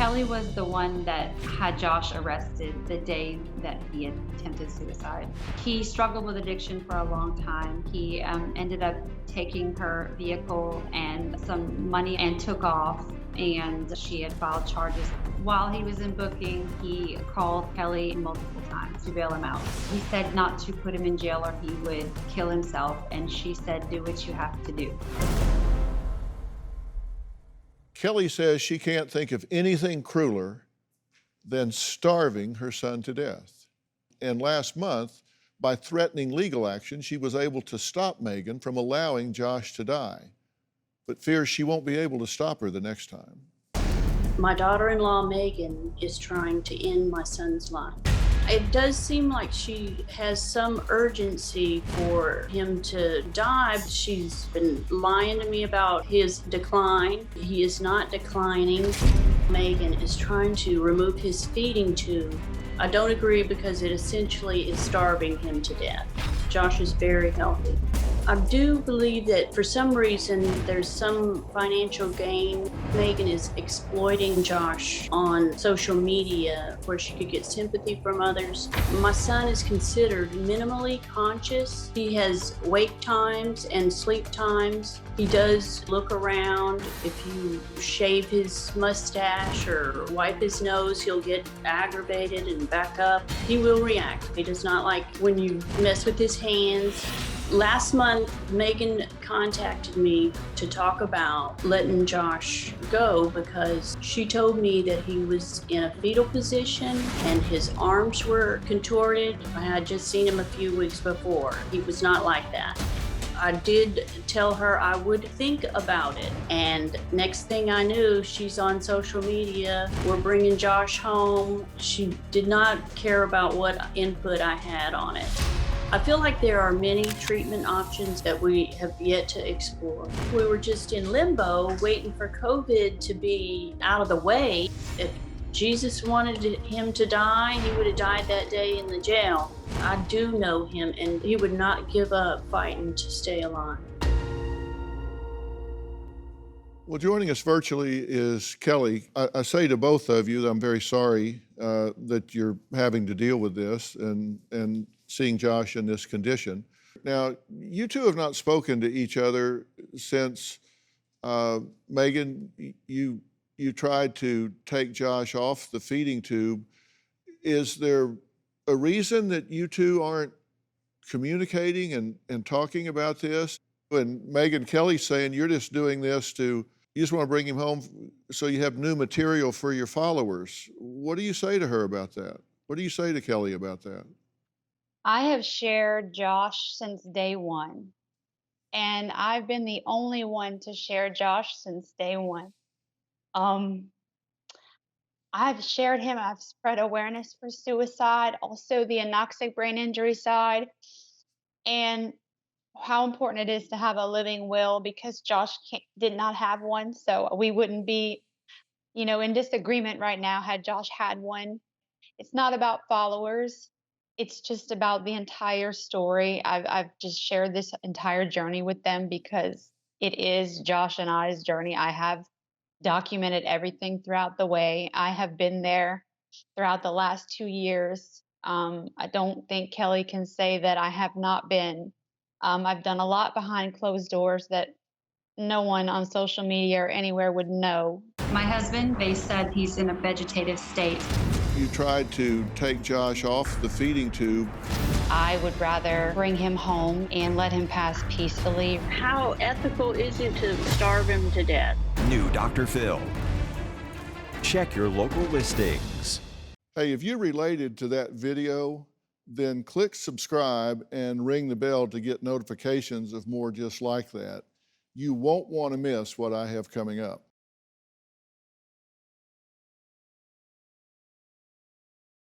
Kelly was the one that had Josh arrested the day that he had attempted suicide. He struggled with addiction for a long time. He ended up taking her vehicle and some money and took off, and she had filed charges. While he was in booking, he called Kelly multiple times to bail him out. He said not to put him in jail or he would kill himself, and she said, do what you have to do. Kelly says she can't think of anything crueler than starving her son to death. And last month, by threatening legal action, she was able to stop Megan from allowing Josh to die, but fears she won't be able to stop her the next time. My daughter-in-law, Megan, is trying to end my son's life. It does seem like she has some urgency for him to die. She's been lying to me about his decline. He is not declining. Megan is trying to remove his feeding tube. I don't agree because it essentially is starving him to death. Josh is very healthy. I do believe that for some reason there's some financial gain. Megan is exploiting Josh on social media where she could get sympathy from others. My son is considered minimally conscious. He has wake times and sleep times. He does look around. If you shave his mustache or wipe his nose, he'll get aggravated and back up. He will react. He does not like when you mess with his hands. Last month, Megan contacted me to talk about letting Josh go because she told me that he was in a fetal position and his arms were contorted. I had just seen him a few weeks before. He was not like that. I did tell her I would think about it, and next thing I knew, she's on social media. We're bringing Josh home. She did not care about what input I had on it. I feel like there are many treatment options that we have yet to explore. We were just in limbo waiting for COVID to be out of the way. If Jesus wanted him to die, he would have died that day in the jail. I do know him, and he would not give up fighting to stay alive. Well, joining us virtually is Kelly. I say to both of you that I'm very sorry that you're having to deal with this and seeing Josh in this condition. Now, you two have not spoken to each other since, Megan, you tried to take Josh off the feeding tube. Is there a reason that you two aren't communicating and talking about this? And Megan, Kelly's saying you're just doing this you just want to bring him home so you have new material for your followers. What do you say to her about that? What do you say to Kelly about that? I have shared Josh since day one, and I've been the only one to share Josh since day one. I've shared him, I've spread awareness for suicide, also the anoxic brain injury side, and how important it is to have a living will because Josh did not have one. So we wouldn't be, in disagreement right now had Josh had one. It's not about followers. It's just about the entire story. I've just shared this entire journey with them because it is Josh and I's journey. I have documented everything throughout the way. I have been there throughout the last 2 years. I don't think Kelly can say that I have not been. I've done a lot behind closed doors that no one on social media or anywhere would know. My husband, they said he's in a vegetative state. You tried to take Josh off the feeding tube. I would rather bring him home and let him pass peacefully. How ethical is it to starve him to death? New Dr. Phil. Check your local listings. Hey, if you related to that video, then click subscribe and ring the bell to get notifications of more just like that. You won't want to miss what I have coming up.